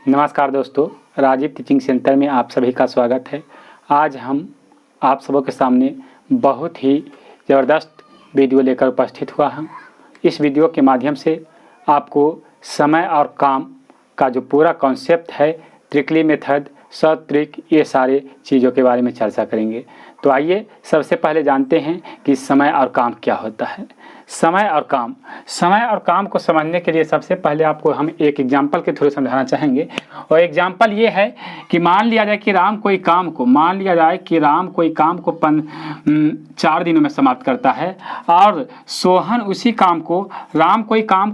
नमस्कार दोस्तों, Rajiv teaching centre में आप सभी का स्वागत है। आज हम आप सबों के सामने बहुत ही ज़बरदस्त वीडियो लेकर उपस्थित हुआ हूँ। इस वीडियो के माध्यम से आपको समय और काम का जो पूरा कॉन्सेप्ट है, ट्रिकली मेथड, शॉर्ट ट्रिक, ये सारे चीज़ों के बारे में चर्चा करेंगे। तो आइए सबसे पहले जानते हैं कि समय और काम क्या होता है। समय और काम को समझने के लिए सबसे पहले आपको हम एक एग्जाम्पल के थ्रू समझाना चाहेंगे। और एग्जाम्पल ये है कि मान लिया जाए कि राम कोई काम को 4 दिनों में समाप्त करता है और सोहन उसी काम को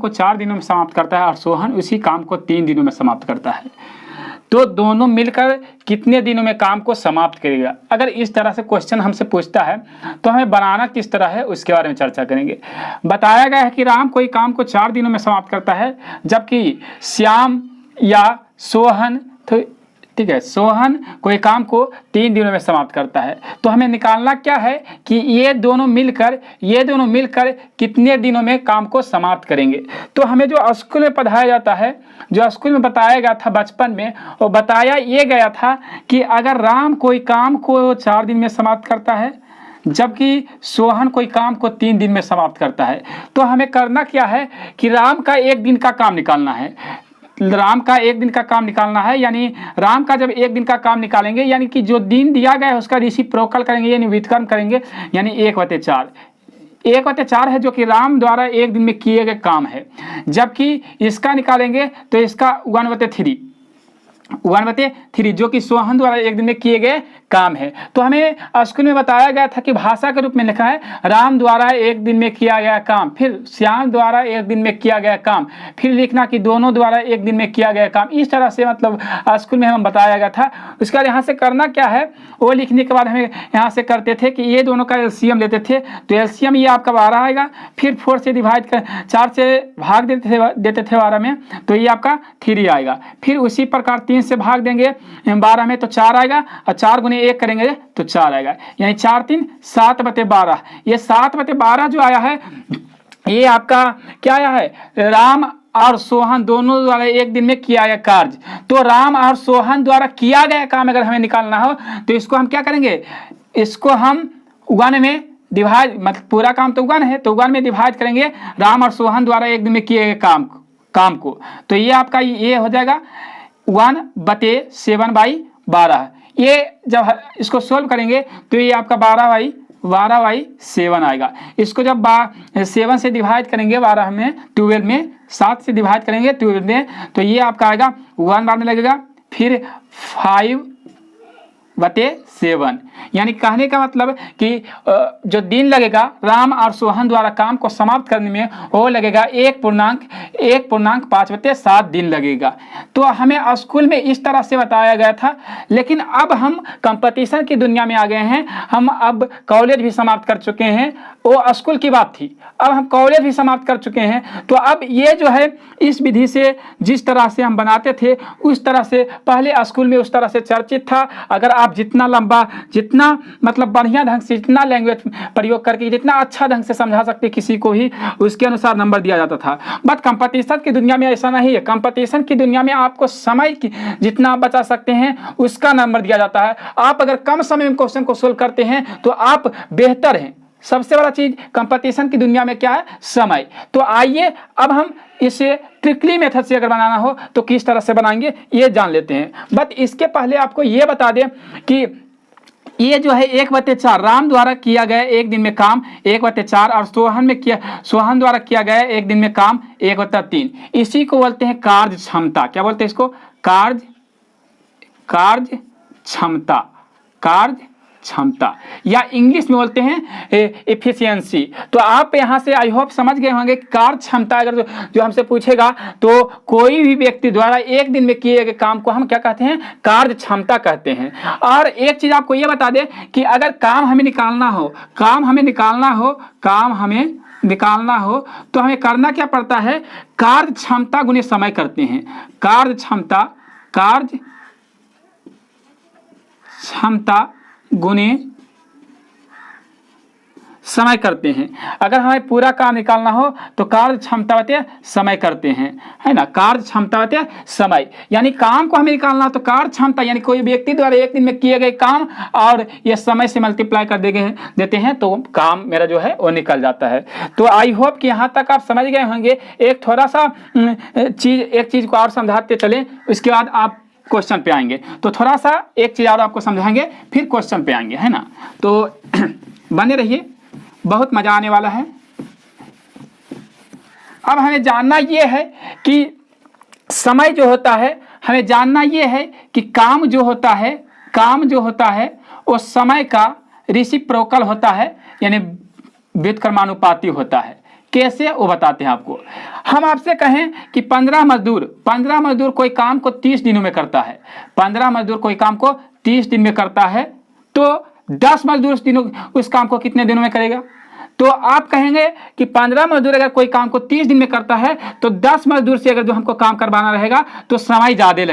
4 दिनों में समाप्त करता है और सोहन उसी काम को 3 दिनों में समाप्त करता है। तो दोनों मिलकर कितने दिनों में काम को समाप्त करेगा? अगर इस तरह से क्वेश्चन हमसे पूछता है तो हमें बनाना किस तरह है उसके बारे में चर्चा करेंगे। बताया गया है कि राम कोई काम को 4 दिनों में समाप्त करता है, जबकि श्याम या सोहन सोहन कोई काम को 3 दिनों में समाप्त करता है। तो हमें निकालना क्या है कि ये दोनों मिलकर कितने दिनों में काम को समाप्त करेंगे। तो हमें जो स्कूल में पढ़ाया जाता है, जो स्कूल में बताया गया था बचपन में, वो बताया ये गया था कि अगर राम कोई काम को 4 दिन में समाप्त करता है जबकि सोहन कोई काम को 3 दिन में समाप्त करता है, तो हमें करना क्या है कि राम का 1 दिन का काम निकालना है। यानी राम का जब 1 दिन का काम निकालेंगे, यानी कि जो दिन दिया गया है उसका रेसिप्रोकल करेंगे, यानी व्युत्क्रम करेंगे, यानी 1/4 है जो कि राम द्वारा 1 दिन में किए गए काम है। जबकि इसका निकालेंगे तो इसका 1/3 जो कि सोहन द्वारा 1 दिन में किए गए काम है। तो हमें स्कूल में बताया गया था कि भाषा के रूप में लिखा है राम द्वारा 1 दिन में किया गया काम, फिर श्याम द्वारा 1 दिन में किया गया काम, फिर लिखना कि दोनों द्वारा 1 दिन में किया गया काम। इस तरह से मतलब स्कूल में हमें बताया गया था। उसके बाद यहाँ से करना क्या है, वो लिखने के बाद हमें यहाँ से करते थे कि ये दोनों का एलसीएम लेते थे। तो एलसीएम ये आपका 12 आएगा, फिर 4 से भाग देते थे 12 में, तो ये आपका 3 आएगा। फिर उसी प्रकार 3 से भाग देंगे 12 में तो 4 आएगा, और 4 गुने 1 करेंगे तो 4 आएगा, यानी 4 3 7/12। ये 7/12 जो आया है, ये आपका क्या आया है, राम और सोहन दोनों द्वारा 1 दिन में किया गया कार्य। तो राम और सोहन द्वारा किया गया काम अगर हमें निकालना हो तो इसको हम क्या करेंगे, इसको हम 1 में डिवाइड, मतलब पूरा काम तो 1 है तो 1 में डिवाइड करेंगे राम और सोहन द्वारा 1 दिन में किए गए काम को। तो ये आपका ये हो जाएगा 1/7/12। ये जब इसको सोल्व करेंगे तो ये आपका 12/7 आएगा। इसको जब 7 से डिवाइड करेंगे 12 में, 12 में 7 से डिवाइड करेंगे 12 में, तो ये आपका आएगा 1 बाद में लगेगा, फिर 5/7। यानी कहने का मतलब कि जो दिन लगेगा राम और सोहन द्वारा काम को समाप्त करने में, वो लगेगा 1.5/7 दिन लगेगा। तो हमें स्कूल में इस तरह से बताया गया था। लेकिन अब हम कंपटीशन की दुनिया में आ गए हैं, हम अब कॉलेज भी समाप्त कर चुके हैं। वो स्कूल की बात थी, अब हम कॉलेज भी समाप्त कर चुके हैं। तो अब ये जो है इस विधि से जिस तरह से हम बनाते थे उस तरह से पहले स्कूल में उस तरह से चर्चित था। अगर आप जितना लंबा, जितना मतलब बढ़िया ढंग से, जितना लैंग्वेज प्रयोग करके, जितना अच्छा ढंग से समझा सकते किसी को ही, उसके अनुसार नंबर दिया जाता था। बट कंपटीशन की दुनिया में ऐसा नहीं है। कंपटीशन की दुनिया में आपको समय जितना आप बचा सकते हैं उसका नंबर दिया जाता है। आप अगर कम समय में क्वेश्चन को सोल्व करते हैं तो आप बेहतर हैं। सबसे बड़ा चीज कंपटीशन की दुनिया में क्या है, समय। तो आइए अब हम इसे ट्रिकली मेथड से अगर बनाना हो तो किस तरह से बनाएंगे ये जान लेते हैं। बट इसके पहले आपको ये बता दें कि ये जो है 1/4 राम द्वारा किया गया 1 दिन में काम 1/4 और सोहन द्वारा किया गया 1 दिन में काम 1/3। इसी को बोलते हैं कार्य क्षमता। क्या बोलते हैं इसको, कार्य क्षमता, या इंग्लिश में बोलते हैं एफिशिएंसी। तो आप यहाँ से आई होप समझ गए होंगे कार्य क्षमता अगर जो हमसे पूछेगा तो कोई भी व्यक्ति द्वारा 1 दिन में किए गए काम को हम क्या कहते हैं, कार्य क्षमता कहते हैं। और एक चीज आपको ये बता दें कि अगर काम हमें निकालना हो तो हमें करना क्या पड़ता है, कार्य क्षमता गुने समय करते हैं। कार्य क्षमता गुने समय करते हैं। अगर हमें पूरा काम निकालना हो तो कार्य क्षमतावत समय करते हैं, है ना, कार्य क्षमतावत समय, यानी काम को हमें निकालना हो तो कार्य क्षमता यानी कोई व्यक्ति द्वारा एक दिन में किए गए काम और ये समय से मल्टीप्लाई कर देते हैं तो काम मेरा जो है वो निकल जाता है। तो आई होप कि यहाँ तक आप समझ गए होंगे। एक थोड़ा सा एक चीज को और समझाते चलें, उसके बाद आप क्वेश्चन पे आएंगे। तो थोड़ा सा एक चीज और आपको समझाएंगे फिर क्वेश्चन पे आएंगे, है ना। तो बने रहिए, बहुत मजा आने वाला है। अब हमें जानना ये है कि समय जो होता है, हमें जानना ये है कि काम जो होता है वो समय का रेसिप्रोकल होता है, यानी व्युत्क्रमानुपाती होता है। कैसे वो बताते हैं आपको। हम आपसे कहें कि 15 मजदूर कोई काम को 30 दिनों में करता है, 15 मजदूर कोई काम को 30 दिन में करता है, तो 10 मजदूर उस काम को कितने दिनों में करेगा। तो आप कहेंगे कि 15 मजदूर अगर कोई काम को 30 दिन में करता है तो 10 मजदूर से अगर जो हमको काम करवाना रहेगा तो समय ज़्यादा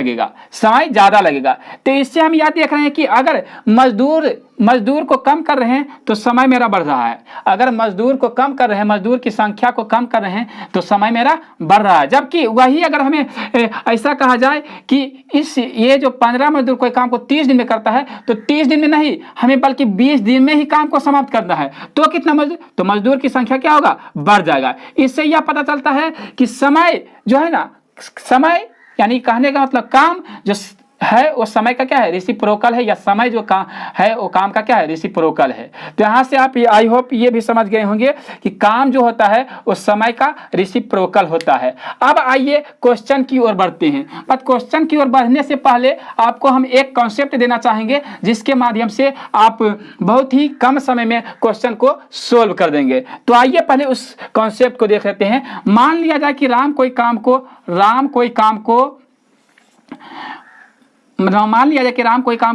लगेगा। तो इससे हम यह देख रहे हैं कि अगर मजदूर को कम कर रहे हैं तो समय मेरा बढ़ रहा है, अगर मजदूर को कम कर रहे हैं, मजदूर की संख्या को कम कर रहे हैं तो समय मेरा बढ़ रहा है। जबकि वही अगर हमें ऐसा कहा जाए कि ये जो 15 मजदूर कोई काम को 30 दिन में करता है तो 30 दिन में नहीं, हमें बल्कि 20 दिन में ही काम को समाप्त करना है, तो कितना मजदूर, तो मजदूर की संख्या क्या होगा, बढ़ जाएगा। इससे यह पता चलता है कि समय जो है ना, समय यानी कहने का मतलब काम जो है वो समय का क्या है, रेसिप्रोकल है, या समय जो काम है वो काम का क्या है, रेसिप्रोकल है। तो यहाँ से आप आई होप ये भी समझ गए होंगे कि काम जो होता है वो समय का रेसिप्रोकल होता है। अब आइए क्वेश्चन की ओर बढ़ते हैं। बट क्वेश्चन की ओर बढ़ने से पहले आपको हम एक कॉन्सेप्ट देना चाहेंगे जिसके माध्यम से आप बहुत ही कम समय में क्वेश्चन को सोल्व कर देंगे। तो आइए पहले उस कॉन्सेप्ट को देख लेते हैं। मान लिया जाए कि राम कोई काम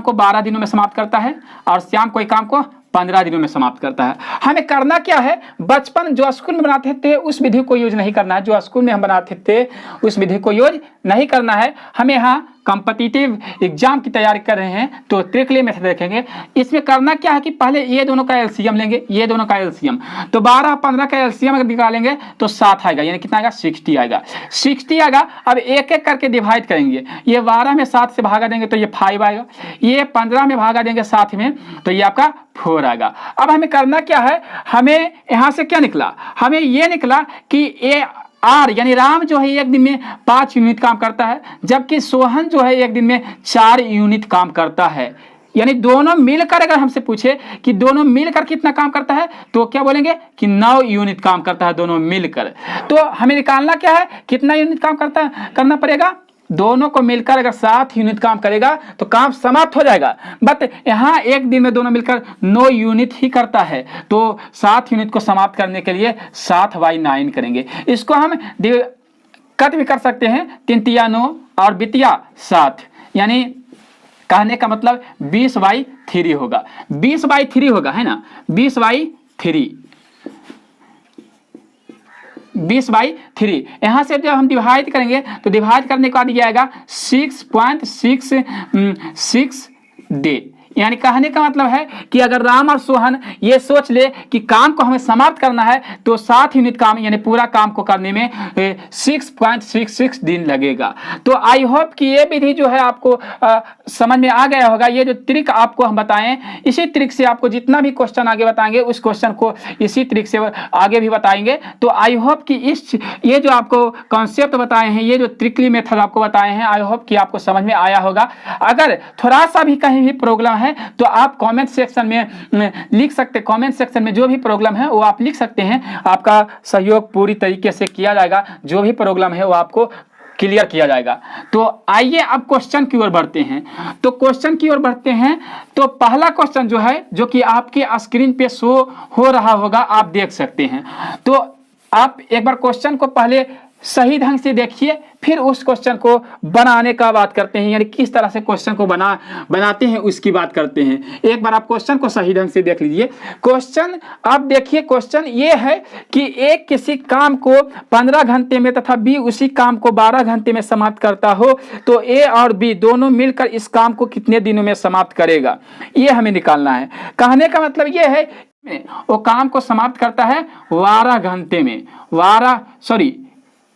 को 12 दिनों में समाप्त करता है और श्याम कोई काम को 15 दिनों में समाप्त करता है। हमें करना क्या है, बचपन जो स्कूल में बनाते थे उस विधि को यूज नहीं करना है, जो स्कूल में हम बनाते थे उस विधि को यूज नहीं करना है। हमें यहाँ कॉम्पिटिटिव एग्जाम की तैयारी कर रहे हैं तो त्रिकोणीय मेथड देखेंगे। इसमें करना क्या है कि पहले ये दोनों का एलसीएम लेंगे, ये दोनों का एलसीएम, तो 12 15 का एलसीएम अगर निकालेंगे तो 7 आएगा, यानी कितना आएगा, 60 आएगा। अब एक एक करके डिवाइड करेंगे, ये 12 में 7 से भागा देंगे तो ये 5 आएगा, ये 15 में भागा देंगे 7 में तो ये आपका 4 आएगा। अब हमें करना क्या है, हमें यहाँ से क्या निकला, हमें ये निकला कि ये आर यानी राम जो है एक दिन में 5 यूनिट काम करता है, जबकि सोहन जो है एक दिन में 4 यूनिट काम करता है। यानी दोनों मिलकर अगर हमसे पूछे कि दोनों मिलकर कितना काम करता है तो क्या बोलेंगे कि 9 यूनिट काम करता है दोनों मिलकर। तो हमें निकालना क्या है, कितना यूनिट काम करना पड़ेगा, दोनों को मिलकर अगर 7 यूनिट काम करेगा तो काम समाप्त हो जाएगा। बट यहाँ एक दिन में दोनों मिलकर 9 यूनिट ही करता है, तो 7 यूनिट को समाप्त करने के लिए 7/9 करेंगे। इसको हम कट भी कर सकते हैं, 3 तिया 9 और बितिया 7, यानी कहने का मतलब 20/3 होगा, 20/3 होगा, है ना, 20/3 यहाँ से जब हम डिवाइड करेंगे तो डिवाइड करने के बाद ये आएगा 6.66 डे। यानी कहने का मतलब है कि अगर राम और सोहन ये सोच ले कि काम को हमें समाप्त करना है तो 7 यूनिट काम यानी पूरा काम को करने में 6.66 दिन लगेगा। तो आई होप कि ये विधि जो है आपको समझ में आ गया होगा। ये जो ट्रिक आपको हम बताएं, इसी ट्रिक से आपको जितना भी क्वेश्चन आगे बताएंगे उस क्वेश्चन को इसी ट्रिक से आगे भी बताएंगे। तो आई होप कि ये जो आपको कॉन्सेप्ट बताए हैं, ये जो ट्रिकली मेथड आपको बताए हैं, आई होप कि आपको समझ में आया होगा। अगर थोड़ा सा भी कहीं भी प्रॉब्लम है तो आप कमेंट सेक्शन में लिख सकते, कमेंट सेक्शन में जो भी प्रॉब्लम है वो आप लिख सकते हैं, आपका सहयोग पूरी तरीके से किया जाएगा, जो भी प्रॉब्लम है वो आपको क्लियर किया जाएगा। तो आइए अब क्वेश्चन की ओर बढ़ते हैं। तो क्वेश्चन की ओर बढ़ते हैं तो पहला क्वेश्चन जो है, जो कि आपके स्क्रीन पे शो हो रहा होगा, आप देख सकते हैं। तो आप एक बार क्वेश्चन को पहले सही ढंग से देखिए, फिर उस क्वेश्चन को बनाने का बात करते हैं, यानी किस तरह से क्वेश्चन को बनाते हैं उसकी बात करते हैं। एक बार आप क्वेश्चन को सही ढंग से देख लीजिए। क्वेश्चन आप देखिए, क्वेश्चन ये है कि एक किसी काम को 15 घंटे में तथा बी उसी काम को 12 घंटे में समाप्त करता हो तो ए और बी दोनों मिलकर इस काम को कितने दिनों में समाप्त करेगा, ये हमें निकालना है। कहने का मतलब ये है वो काम को समाप्त करता है 12 घंटे में। 12 सॉरी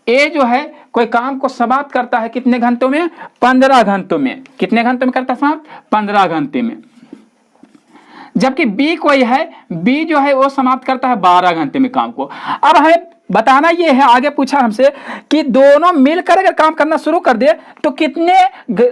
ए जो है कोई काम को समाप्त करता है कितने घंटों में? 15 घंटों में। कितने घंटों में करता है समाप्त? 15 घंटे में। जबकि बी कोई है, बी जो है वो समाप्त करता है 12 घंटे में काम को। अब हमें बताना ये है, आगे पूछा हमसे कि दोनों मिलकर अगर काम करना शुरू कर दे तो कितने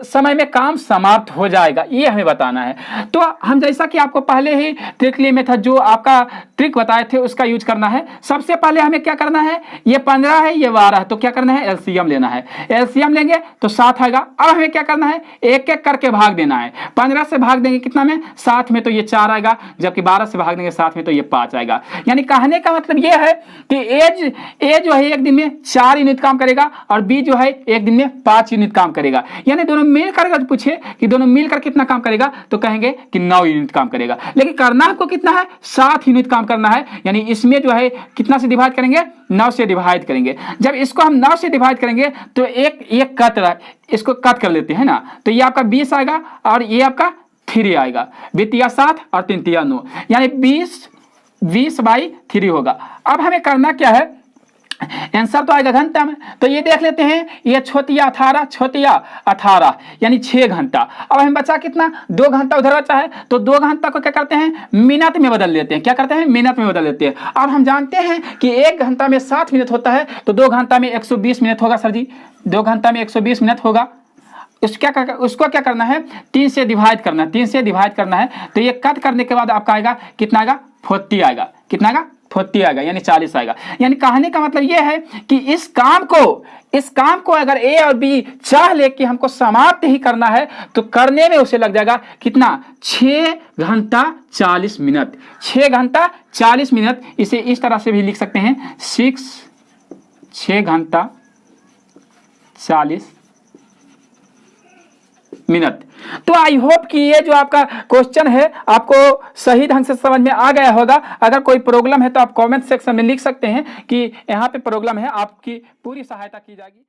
समय में काम समाप्त हो जाएगा, ये हमें बताना है। तो हम जैसा कि आपको पहले ही ट्रिकली मेथड जो आपका ट्रिक बताए थे उसका यूज करना है। सबसे पहले हमें क्या करना है, ये 15 है ये 12 है, तो क्या करना है? एलसीएम लेना है। एलसीएम लेंगे तो 7 आएगा। अब हमें क्या करना है? एक एक करके भाग देना है। 15 से भाग देंगे कितना में? 7 में, तो ये 4 आएगा। जबकि 12 से भाग देंगे 7 में, तो ये 5 आएगा। यानी कहने का मतलब ये है कि ए जो है एक दिन में 4 यूनिट काम करेगा और बी जो है एक दिन में 5 यूनिट काम करेगा। यानी दोनों मिलकर अगर पूछे कि दोनों मिलकर कितना काम करेगा तो कहेंगे कि 9 यूनिट काम करेगा। लेकिन करना आपको कितना है? 7 यूनिट काम करना है। यानी इसमें जो है कितना से डिवाइड करेंगे? 9 से डिवाइड करेंगे। जब इसको हम 9 से डिवाइड करेंगे तो एक कट, इसको कट कर लेते हैं ना, तो ये आपका 20 आएगा और ये आपका 3 आएगा। 20 7 और 3 9, यानी 20/3 होगा। अब हमें करना क्या है? आंसर तो आएगा घंटा में, तो ये देख लेते हैं। ये छोटिया 18 यानी 6 घंटा। अब हमें बचा कितना? 2 घंटा उधर बचा है, तो 2 घंटा को क्या करते हैं? मिनट में बदल लेते हैं। क्या करते हैं? मिनट में बदल लेते हैं। अब हम जानते हैं कि 1 घंटा में 60 मिनट होता है, तो 2 घंटा में 120 मिनट होगा। सर जी 2 घंटा में 120 मिनट होगा। उसको क्या करना है? 3 से डिवाइड करना है। 3 से डिवाइड करना है, तो ये कट करने के बाद आपका आएगा कितना? आएगा 40 आएगा। कितना आएगा? 40 आएगा, यानी 40 आएगा। यानी कहने का मतलब ये है कि इस काम को अगर ए और बी चाह ले कि हमको समाप्त ही करना है तो करने में उसे लग जाएगा कितना? 6 घंटा 40 मिनट। 6 घंटा 40 मिनट। इसे इस तरह से भी लिख सकते हैं 6 घंटा 40 मिनट। तो आई होप कि ये जो आपका क्वेश्चन है आपको सही ढंग से समझ में आ गया होगा। अगर कोई प्रॉब्लम है तो आप कमेंट सेक्शन में लिख सकते हैं कि यहाँ पे प्रॉब्लम है, आपकी पूरी सहायता की जाएगी।